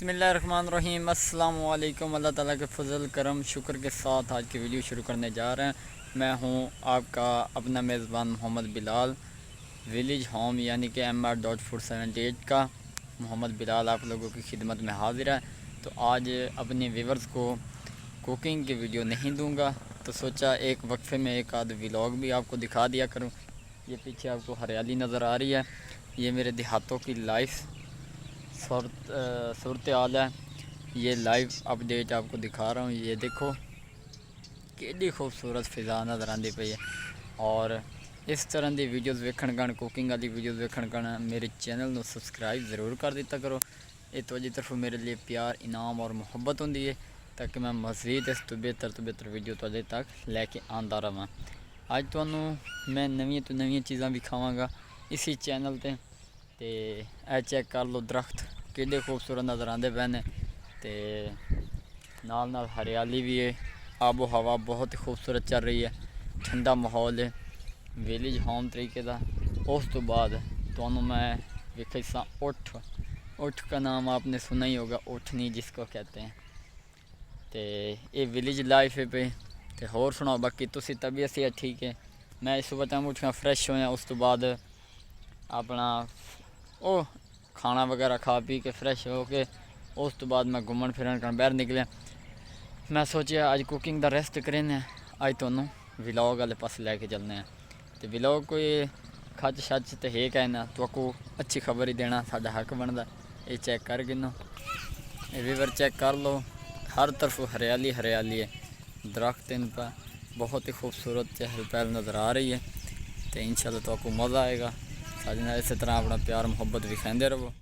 बिस्मिल्लाहिर्रहमानिर्रहीम अस्सलाम वालेकुम। अल्लाह ताला के फजल करम शुक्र के साथ आज की वीडियो शुरू करने जा रहे हैं। मैं हूं आपका अपना मेज़बान मोहम्मद बिलाल, विलेज होम यानी कि MR.478 का मोहम्मद बिलाल आप लोगों की खिदमत में हाजिर है। तो आज अपने व्यूवर्स को कुकिंग की वीडियो नहीं दूंगा, तो सोचा एक वक्फे में एक आध व्लॉग भी आपको दिखा दिया करूं। ये पीछे आपको हरियाली नज़र आ रही है, ये मेरे देहातों की लाइफ सूरत हाल है। ये लाइव अपडेट आपको दिखा रहा हूँ। ये देखो कि खूबसूरत फिजा नज़र आती पई है। और इस तरह की वीडियोज़ वेखण कण कुकिंग वाली वीडियोज़ वेखण कण मेरे चैनल को सबसक्राइब ज़रूर कर दिता करो। ये तो तरफ मेरे लिए प्यार इनाम और मुहब्बत होंगी है, ताकि मैं मज़ीद इस तो बेहतर वीडियो तुहाडे तक लैके आंदा रवां। अज तुहानू मैं नवीं तो नवीं चीज़ां विखावांगा इसी चैनल ते चेक कर लो दरख्त कितने खूबसूरत नज़र आते पे ने, ते नाल हरियाली भी है। आबो हवा बहुत ही खूबसूरत चल रही है, ठंडा माहौल है विलेज होम तरीके का। उस तो बाद तो मैं विखा उठ का नाम आपने सुना ही होगा, उठनी जिसको कहते हैं। तो ये विलेज लाइफ है पे। तो होर सुनाओ, बाकी तुसी तबीयत है ठीक है। मैं इस सुबह टाइम उठा फ्रैश होया, उस तो बाद अपना ओ खाना वगैरह खा पी के फ्रैश हो के उस तो बाद मैं घूमन फिरन कर बाहर निकलिया। मैं सोचा अज कुकिंग का रेस्ट करें, अज तुहानू व्लॉग वाले पास लैके चलने हैं। तो व्लॉग कोई खच छच तो है कहना, तो आपको अच्छी खबर ही देना साडा हक बनता। ये चेक कर गिनो, ये व्यूवर चेक कर लो, हर तरफ हरियाली हरियाली है, दरख्त इन पर बहुत ही खूबसूरत चहल पहल नज़र आ रही है। तो इंशाल्लाह तो आपको मज़ा आएगा। साढ़े नाल इस तरह अपना प्यार मुहब्बत विखाते रहो।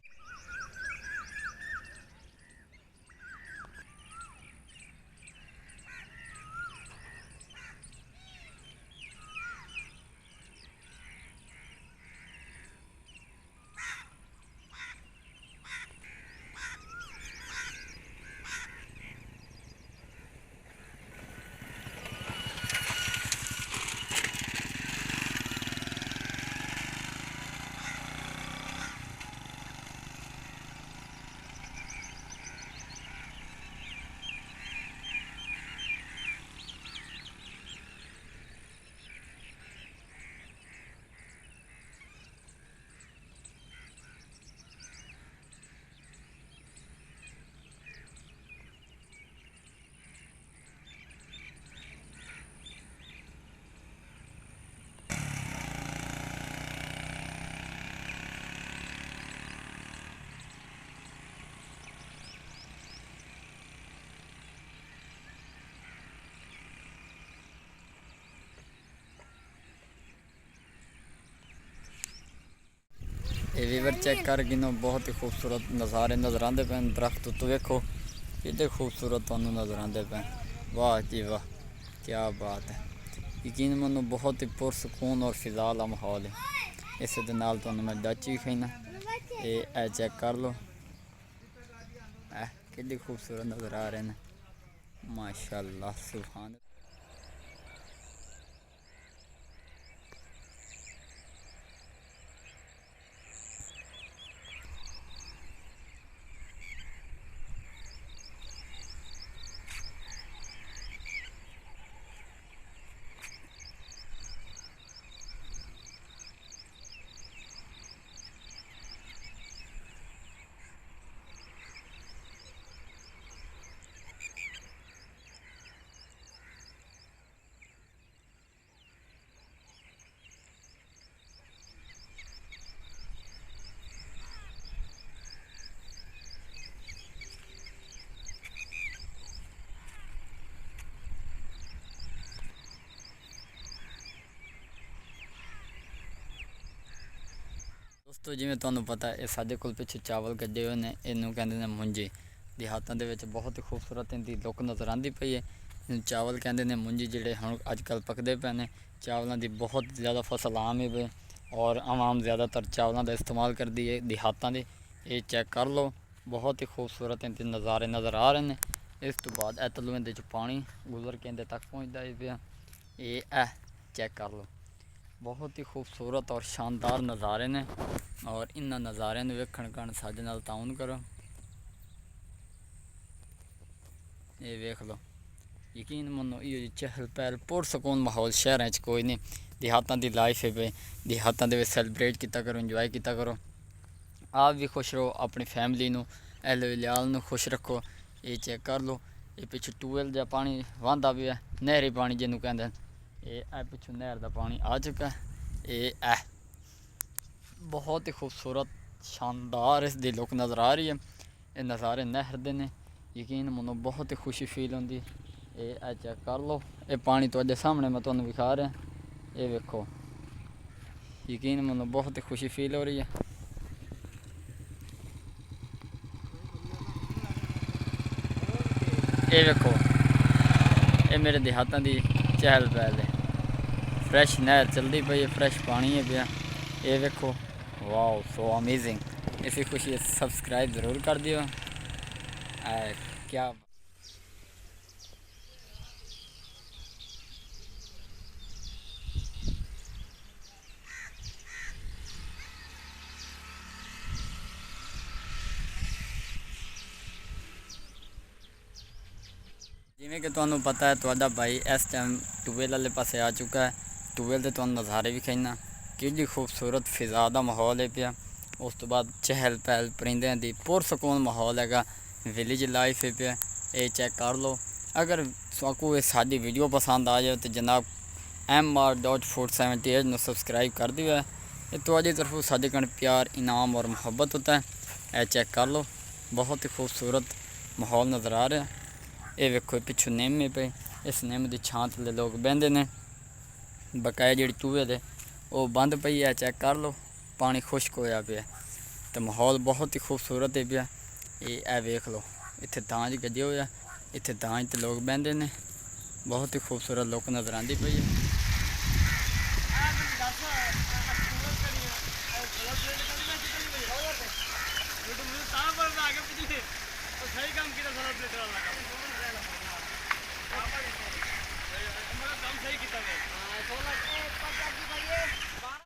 ये वीवर चेक कर गिनो, बहुत ही खूबसूरत नज़ारे नज़र आते पे। दरख्त तो देखो कि खूबसूरत तुहानू नज़र आते पे। वाह जी वाह, क्या बात है। यकीन मनो बहुत ही पुरसकून और फिजा वाला माहौल है। इस दे नाल तुहानू मैं डच भी खाईना, ये चेक कर लो कि खूबसूरत नज़र आ रहे हैं। माशाअल्लाह सुभान। दोस्तों जिमें तुहानू पता है, साडे कोल पिछे चावल कड्डे हुए ने, इनू कहंदे ने मुंजी। देहातां दे विच बहुत ही खूबसूरत इनकी लुक नज़र आती पई है। इनू चावल कहंदे ने मुंजी, जिहड़े हुण अजकल पकदे पे ने। चावलों की बहुत ज़्यादा फसल आम है और आवाम ज़्यादातर चावलों का इस्तेमाल करती है देहातां दे। ये चेक कर लो, बहुत ही खूबसूरत इनके नज़ारे नज़र आ रहे हैं। इस तो बाद तलू इहदे च पानी गुजर के इहदे तक पहुँचता है पिया। ये चेक कर लो, बहुत ही खूबसूरत और शानदार नज़ारे ने। और इन नज़ारे वेखण कण साडे नाल ताउन करो। ये वेख लो, यकीन मनो यो चहल पहल पुरसकून माहौल शहर कोई नहीं। देहातों की लाइफ है पे, देहातों के सैलीब्रेट किया करो, इंजॉय किया करो। आप भी खुश रहो, अपनी फैमिली नू अहल वलियाल नू खुश रखो। ये चेक कर लो, ये पिछू टूबैल जहा पानी वहदा भी है, नहरी पानी जिन्हों कहते हैं। ये पिछू नहर का पानी आ चुका है। ये बहुत ही खूबसूरत शानदार इसकी लुक नज़र आ रही है। ये नज़ारे नहर दे ने, यकीन मनो बहुत ही खुशी फील होती। ये चेक कर लो, ये पानी तुहाडे सामने मैं तुहानू विखा रहा। ये वेखो, यकीन मनो बहुत ही खुशी फील हो रही है। ये वेखो, ये मेरे देहातों की चहल पहल है। फ्रैश नहर चलती पई है, फ्रैश पानी है पिया। ये वेखो, वाओ सो अमेजिंग। इसी खुशी सब्सक्राइब ज़रूर कर दियो। क्या जिमें कि तुहानू पता है, तुहाडा भाई इस टाइम टूबैल वाले पासे आ चुका है। टूबैल के तुहानू नज़ारे भी खाना कि खूबसूरत फिजा का माहौल है पिया। उस तो बाद चहल पहल परिंदे की पुरसकून माहौल है, विलेज लाइफ है पिया। ये चेक कर लो। अगर आपको ये साड़ी वीडियो पसंद आ जाए तो जनाब MR.478 में सब्सक्राइब कर दिया है। ये तुम्हारी तरफों साढ़े कण प्यार, इनाम और मोहब्बत होता है। यह चेक कर लो, बहुत ही खूबसूरत माहौल नज़र आ रहा है। ये वेखो पिछू निम पे, इस निम की छां थले लोग बहते हैं। बकाया जी टूबैल है वो बंद पई है। चेक कर लो, पानी खुश्क होया पे, तो माहौल बहुत ही खूबसूरत है पिया। ये वेख लो, इत्थे दांज गजे हुए, इत्थे दांज ते लोग बहते हैं। बहुत ही खूबसूरत लुक नज़र आती पई है।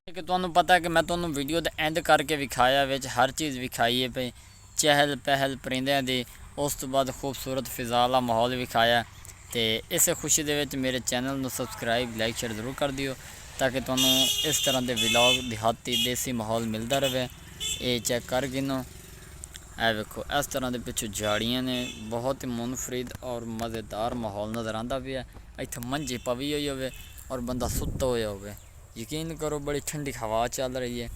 कि तुहानू पता है कि मैं तुहानू वीडियो द एंड करके विखाया, विच हर चीज़ विखाई है पई, चहल पहल परिंदियां दी, उस तो बाद खूबसूरत फिजा वाला माहौल विखाया। तो इस खुशी दे विच मेरे चैनल नू सब्सक्राइब लाइक शेयर ज़रूर कर दियो, ताकि तुहानू इस तरह के व्लॉग देहाती देसी माहौल मिलता रहे। ये चेक कर गिनो, ए वेखो इस तरह के पिछू झाड़ियाँ ने, बहुत ही मुनफरिद और मज़ेदार माहौल नज़र आता भी है। इत्थे मंजी पवी हुई हो और बंदा सुत्ता होया हो, यकीन करो बड़ी ठंडी हवा चल रही है।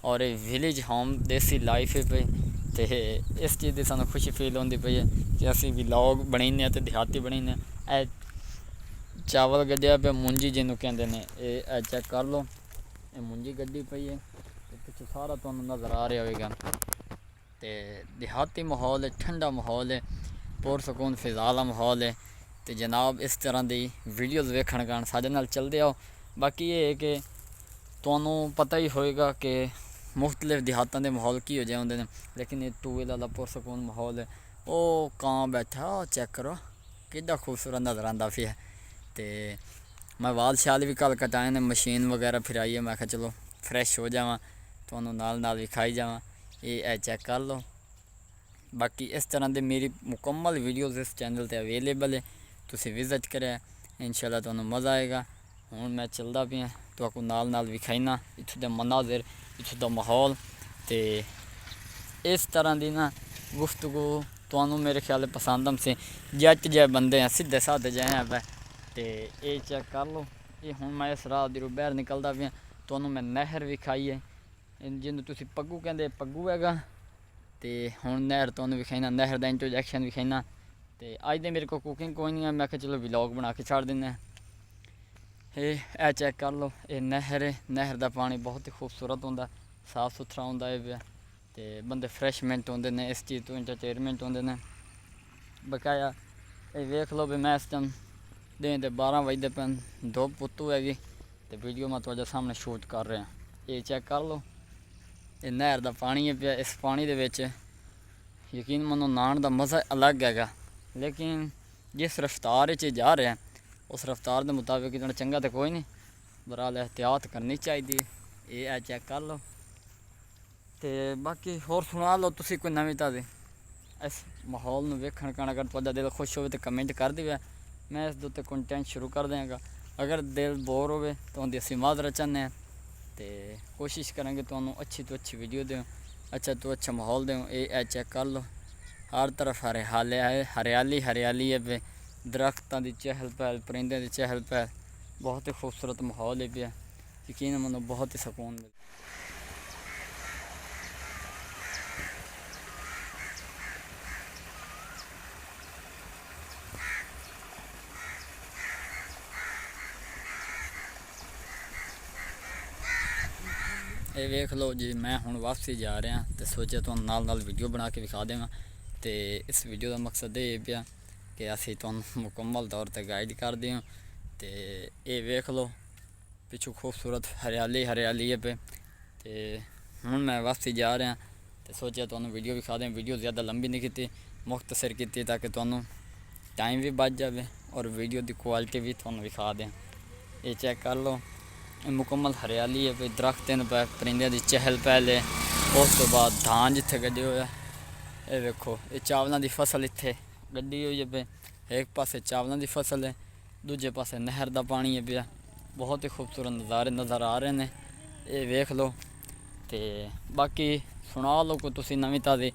और ये विलेज होम देसी लाइफ है पे, तो इस चीज़ की सानू खुशी फील होती पई है कि असी व्लॉग बनाने तो देहाती बनाने। ए चावल गड्ढिया पे, मुंजी जिन्हों कहते हैं। ये चेक कर लो, ये मुंजी गड्ढी पई है, पिछू सारा तुहानू नज़र आ रहा होगा। तो देहाती माहौल है, ठंडा माहौल है, पुरसकून फिजा वाला माहौल है। तो जनाब इस तरह की वीडियोज़ वेखण कारण साडे नाल चलते आओ। बाकी ये है कि तुहानू पता ही होएगा कि मुख्तलिफ देहातों के माहौल की हो जाए होंगे, लेकिन ये टूबैल वाला पुरसकून माहौल है। वो कां बैठा, चेक करो कितना खूबसूरत नज़र आता फिर। तो मैं वाल शाल भी कल कटाए ने, मशीन वगैरह फिराई है। मैं आखा चलो फ्रैश हो जावा, तुहानू नाल नाल विखाई जावा। ये चेक कर लो। बाकी इस तरह की मेरी मुकम्मल वीडियोज़ इस चैनल पर अवेलेबल है, तुसीं विजिट करें, इंशाल्लाह तुहानू मज़ा आएगा। हूँ मैं चलता पिया, तो आपको नाल नाल विखाईना इत्थों का मनाजिर, इत्थों का माहौल। तो इस तरह की ना गुफ्तगू तुहानू मेरे ख्याल पसंद हमसे जट जै बंदे हैं, सीधे साधे जै हैं पे। तो ये चेक कर लो, ये हूँ मैं इस राह दी बाहर निकलता पिया, तुहानू मैं नहर विखाई है, जिन्होंने तुसीं पग्गू कहते, पग्गू हैगा। तो हूँ नहर तुहानू विखाईना, नहर का इंट्रोडक्शन विखाईना। तो अज तो मेरे को कुकिंग कोई नहीं है, मैं आखिया चलो व्लॉग बना के छड़ दें। ये चेक कर लो, ये नहर है, नहर का पानी बहुत ही खूबसूरत होंदा, साफ सुथरा होंदा है। तो बंदे फ्रैशमेंट होंदे ने, इस चीज़ तो इंटरटेनमेंट होंदे ने। बकाया ये वेख लो भी मैं इस टाइम दिन के 12 बजते पे, धुप पुत्तू हैगी, तो वीडियो मैं तुहाडे सामने शूट कर रहा। ये चेक कर लो, ये नहर का पानी है पिया। इस पानी दे विच यकीन मनो नहाण का मज़ा अलग हैगा, लेकिन जिस रफ्तार जा रहा है उस रफ्तार के मुताबिक इतना चंगा तो कोई नहीं, बहरहाल एहतियात करनी चाहिए। ये चेक कर लो। तो बाकी होर सुना लो तुसी कोई नवीं ताज़ी। इस माहौल ਨੂੰ ਵੇਖਣ ਕਾਰਨ ਅਗਰ ਤੁਹਾਡਾ ਦਿਲ ਖੁਸ਼ ਹੋਵੇ ਤਾਂ ਕਮੈਂਟ ਕਰ ਦਿਓ। ਮੈਂ ਇਸ ਦੇ ਉੱਤੇ ਕੰਟੈਂਟ ਸ਼ੁਰੂ ਕਰ ਦਿਆਂਗਾ। ਅਗਰ ਦਿਲ ਬੋਰ ਹੋਵੇ ਤਾਂ ਉਹਦੀ ਅਸੀਂ ਮਾਜ਼ਰਤ ਚਾਹੁੰਦੇ ਹਾਂ ਤੇ ਕੋਸ਼ਿਸ਼ ਕਰਾਂਗੇ ਤੁਹਾਨੂੰ ਅੱਛੀ ਤੋਂ ਅੱਛੀ ਵੀਡੀਓ ਦਿਓ, ਅੱਛਾ ਤੋਂ ਅੱਛਾ ਮਾਹੌਲ ਦਿਓ। ਇਹ ਚੈੱਕ ਕਰ ਲਓ, हर तरफ हरियाली है, हरियाली हरियाली है पे, दरख्तों की चहल पहल, परिंदों की चहल पहल, बहुत ही खूबसूरत माहौल है पे। यकीन मानो बहुत ही सुकून मिलता। ये वेख लो जी, मैं हुण वापसी जा रहा तो सोचा तुहानूं नाल नाल वीडियो बना के विखा देवां। तो इस वीडियो का मकसद ये पिया कि असीं तुहानूं मुकम्मल तौर पर गाइड कर दें। तो ये वेख लो पिछू खूबसूरत हरियाली हरियाली है पे। तो हुण मैं वापसी जा रहा तो सोचा तुहानूं वीडियो विखा दें। वीडियो ज़्यादा लंबी नहीं की, मुख्तसर की, ताकि तुहानूं टाइम भी बच जाए और वीडियो की क्वालिटी भी तुहानूं विखा दें। ये चेक कर लो, मुकम्मल हरियाली है पे, दरख्त न पे, परिंदे की चहल पहल है। उस तो बाद धान जिथे गड्ढे हुए, ये वेखो ये चावलों की फसल इत्थे गड्ढी हुई है पे। एक पासे चावलों की फसल है, दूजे पासे नहर का पानी है पिया। बहुत ही खूबसूरत नज़ारे नज़र आ रहे हैं। ये वेख लो तो बाकी सुना लो कोई तुसी नवीं ताज़ी।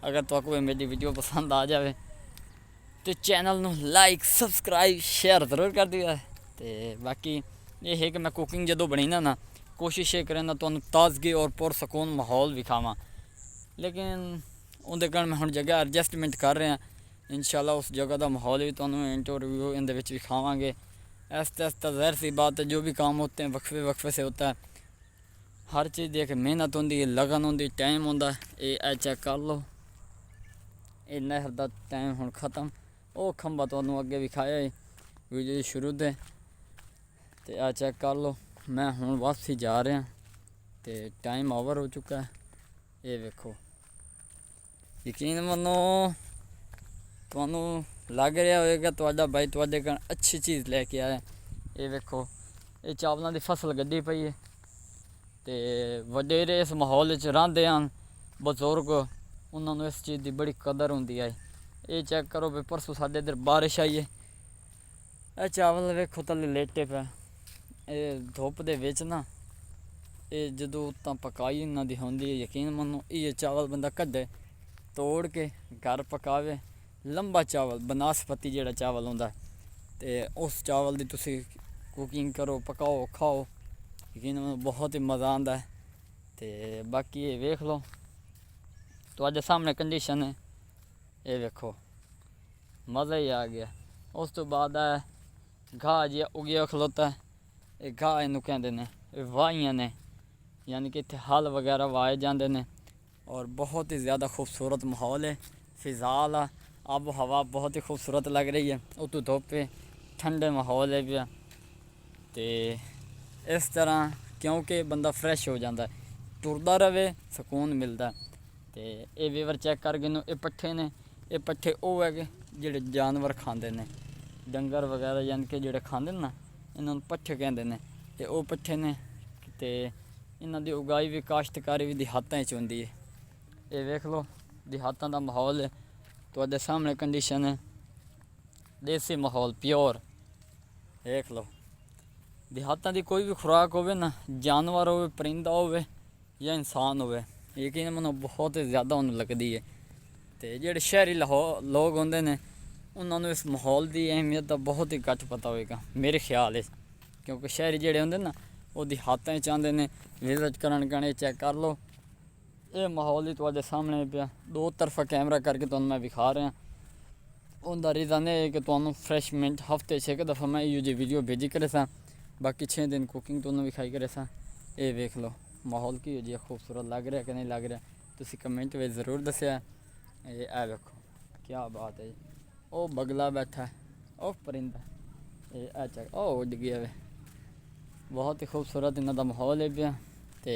अगर तुहानूं मेरी वीडियो पसंद आ जाए तो चैनल नूं लाइक सबसक्राइब शेयर ज़रूर कर दिया। तो बाकी ये है कि मैं कुकिंग जदों बनी ना कोशिश ये करें ना तुहानूं ताजगी और पुरसकून माहौल विखावां, लेकिन उहदे कारण मैं हुण जगह एडजस्टमेंट कर रहा। इंशाअल्लाह उस जगह का माहौल भी तुहानूं इंटरव्यू इहदे विच विखावांगे। ऐसा ऐसा ज़ाहिर सी बात है, जो भी काम होते हैं वक्फे वक्फे से होता है। हर चीज़ देख मेहनत होंदी है, लगन होंदी, टाइम होंदा। ये चेक कर लो, ये नहर का टाइम हुण ख़त्म। वो खंबा तुहानूं अगे विखाया है वीडियो शुरू से। तो आ चेक कर लो, मैं हुण वापसी जा रहा तो टाइम ओवर हो चुका है। ये वेखो, यकीन मनो तुहानूं लग रहा होएगा तुहाडा भाई तुहाडे कण अच्छी चीज़ लैके आया। ये वेखो ये चावलों की फसल गड्डी पई है। तो वडेरे इस माहौल रहिंदे हैं, बजुर्ग उन्होंने इस चीज़ की बड़ी कदर होंदी है। ये चेक करो भी परसों साडे इधर बारिश आई है, ये चावल वेखो थल्ले लेटे पे। ये धुप दे विच ना ये जदों उतां पकाई इन्हां दी होंदी है, यकीन मनो ये चावल बंदा कड्डे तोड़ के घर पकावे। लंबा चावल बनास्पति जिहड़ा चावल होंदा तो उस चावल की तुसी कुकिंग करो, पकाओ, खाओ, यकीन मनो बहुत ही मज़ा आंदा है। तो बाकी ये वेख लो तुहाडे सामने कंडीशन है, ये वेखो मज़ा ही आ गया। उस तो बाद घाह जिहा उगिया खलोता है, ये घाह इनू कहते हैं, वाहियां ने, यानी कि इत्थे हल वगैरह वाए जाते हैं। और बहुत ही ज़्यादा खूबसूरत माहौल है, फिजाल आ आब हवा बहुत ही खूबसूरत लग रही है। उतों धुप है, ठंडे माहौल है पिया। तो इस तरह क्योंकि बंदा फ्रैश हो जाता है, टुरदा रहे सुकून मिलता। तो ये वीवर चेक कर गिनो, ये पट्ठे ने, ये पट्ठे वो है कि जेडे जानवर खाते हैं, डंगर वगैरह यानी कि जेडे खाते ना, इन्होंने पट्ठे कहते हैं। ये वो पट्ठे ने, तो इन्हों की उगाई भी काश्तकारी भी देहातों होंदी है। ये वेख लो देहातों का माहौल है, तुहाडे सामने कंडीशन है, देसी माहौल प्योर। देख लो देहातों की कोई भी खुराक होवे ना, जानवर होवे, परिंदा होवे या इंसान होवे, यकीन मनो बहुत ही ज़्यादा उन्हें लगती है। तो जेडे शहरी लोग होंदे ने उन्होंने इस माहौल की अहमियत का बहुत ही घट पता होएगा मेरे ख्याल है, क्योंकि शहरी जेडे होंदे ना वो देहातों चाहते हैं विजिट करन गणे। चेक कर लो ये माहौल ही तुहाडे सामने पिया, दो तरफा कैमरा करके तुहानूं मैं विखा रहा। उनका रीज़न है कि तुहानूं फ्रैशमेंट हफ्ते 6 दफ़ा मैं इहो जी वीडियो भेजी करे सा, बाकी 6 दिन कुकिंग तुहानूं विखाई करे सा। ये वेख लो माहौल की जी खूबसूरत लग रहा कि नहीं लग रहा, तुसी कमेंट में ज़रूर दस्या। ये वेखो क्या बात है, ओ बगला बैठा है, ओ परिंदा, ये चेक ओ उड़ गया वे। बहुत ही खूबसूरत इन्हों का माहौल है पिया। तो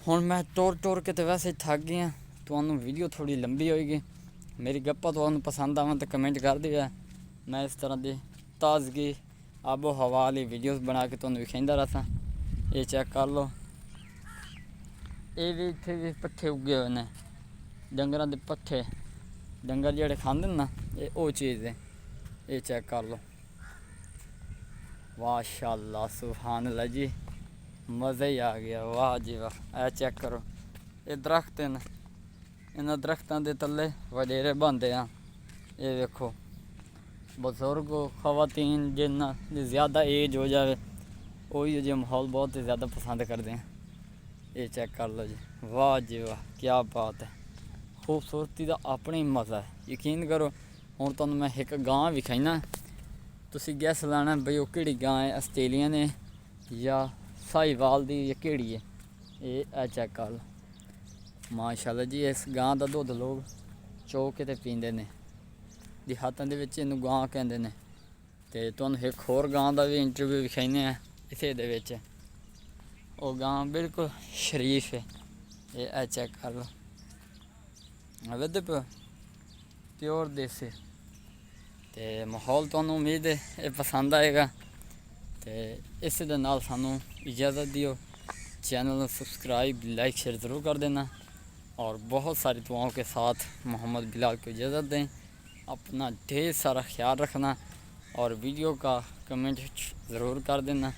हुण मैं टोर टोर के तो वैसे थक गया, तुहानूं वीडियो थोड़ी लंबी होएगी, मेरी गप्पा तुहानूं पसंद आवन तो कमेंट कर दिया। मैं इस तरह की ताजगी आबो हवा वाली वीडियोज़ बना के तुहानूं विखाइंदा रहा। ये चेक कर लो, ये भी इत्थे भी पट्ठे उगे हुए हैं, ਡੰਗਰਾਂ ਦੇ ਪੱਠੇ ਡੰਗਰ ਜਿਹੜੇ ਖਾਂਦੇ ਨੇ ਨਾ, ਇਹ ਉਹ ਚੀਜ਼ ਹੈ। ਇਹ ਚੈੱਕ ਕਰ ਲਓ, ਮਾਸ਼ਾਅੱਲਾ ਸੁਭਾਨ ਅੱਲਾ ਜੀ, ਮਜ਼ਾ ਹੀ ਆ ਗਿਆ, ਵਾਹ ਜੀ ਵਾਹ। ਇਹ ਚੈੱਕ ਕਰੋ, ਇਹ ਦਰਖਤ ਨੇ, ਇਹਨਾਂ ਦਰਖਤਾਂ ਦੇ ਥੱਲੇ ਵਡੇਰੇ ਬਣਦੇ ਆ। ਇਹ ਵੇਖੋ, ਬਜ਼ੁਰਗ ਖਵਾਤੀਨ ਜਿਨ੍ਹਾਂ ਦੀ ਜ਼ਿਆਦਾ ਏਜ ਹੋ ਜਾਵੇ ਉਹੀ ਜਿਹੇ ਮਾਹੌਲ ਬਹੁਤ ਹੀ ਜ਼ਿਆਦਾ ਪਸੰਦ ਕਰਦੇ ਆ। ਇਹ ਚੈੱਕ ਕਰ ਲਓ ਜੀ, ਵਾਹ ਜੀ ਵਾਹ, ਕੀ ਬਾਤ ਹੈ। ਖੂਬਸੂਰਤੀ ਦਾ ਆਪਣਾ ਹੀ ਮਜ਼ਾ ਹੈ, ਯਕੀਨ ਕਰੋ। ਹੁਣ ਤੁਹਾਨੂੰ ਮੈਂ ਇੱਕ ਗਾਂ ਵਿਖਾਈਨਾ, ਤੁਸੀਂ ਗੈਸ ਲਾਣਾ ਬਈ ਉਹ ਕਿਹੜੀ ਗਾਂ ਹੈ, ਆਸਟ੍ਰੇਲੀਅਨ ਹੈ ਜਾਂ ਸਾਹੀਵਾਲ ਦੀ ਜਾਂ ਕਿਹੜੀ ਹੈ। ਇਹ ਚੈੱਕ ਕਰ ਲਓ, ਮਾਸ਼ਾਅੱਲਾ ਜੀ। ਇਸ ਗਾਂ ਦਾ ਦੁੱਧ ਲੋਕ ਚੋ ਕੇ ਤੇ ਪੀਂਦੇ ਨੇ, ਦਿਹਾਤਾਂ ਦੇ ਵਿੱਚ ਇਹਨੂੰ ਗਾਂ ਕਹਿੰਦੇ ਨੇ। ਅਤੇ ਤੁਹਾਨੂੰ ਇੱਕ ਹੋਰ ਗਾਂ ਦਾ ਵੀ ਇੰਟਰਵਿਊ ਵਿਖਾਈਨੇ ਆ ਇਸੇ ਦੇ ਵਿੱਚ, ਉਹ ਗਾਂ ਬਿਲਕੁਲ ਸ਼ਰੀਫ ਹੈ। ਇਹ ਚੈੱਕ ਕਰ ਲਓ, ਵਿਦ ਪਿਓਰ ਦੇਸੀ। ਅਤੇ ਮਾਹੌਲ ਤੁਹਾਨੂੰ ਉਮੀਦ ਹੈ ਇਹ ਪਸੰਦ ਆਏਗਾ। ਅਤੇ ਇਸ ਦੇ ਨਾਲ ਸਾਨੂੰ ਇਜਾਜ਼ਤ ਦਿਓ, चैनल को सब्सक्राइब लाइक शेयर ज़रूर कर देना और बहुत सारी दुआओं के साथ मोहम्मद बिलाल को इजाज़त दें। अपना ढेर सारा ख्याल रखना और वीडियो का कमेंट ज़रूर कर देना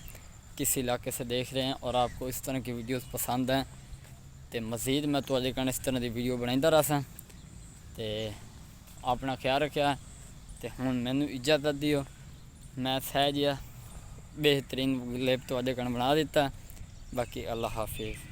किस इलाके से देख रहे हैं और आपको इस तरह की वीडियोस पसंद हैं तो मज़ीद मैं तो इस तरह की वीडियो बनाता रहा। तो अपना ख्याल रखा तो हुण मैनू इजाज़त दिओ, मैं सहज बेहतरीन क्लिप तो बना दिता। बाकी अल्लाह हाफिज़।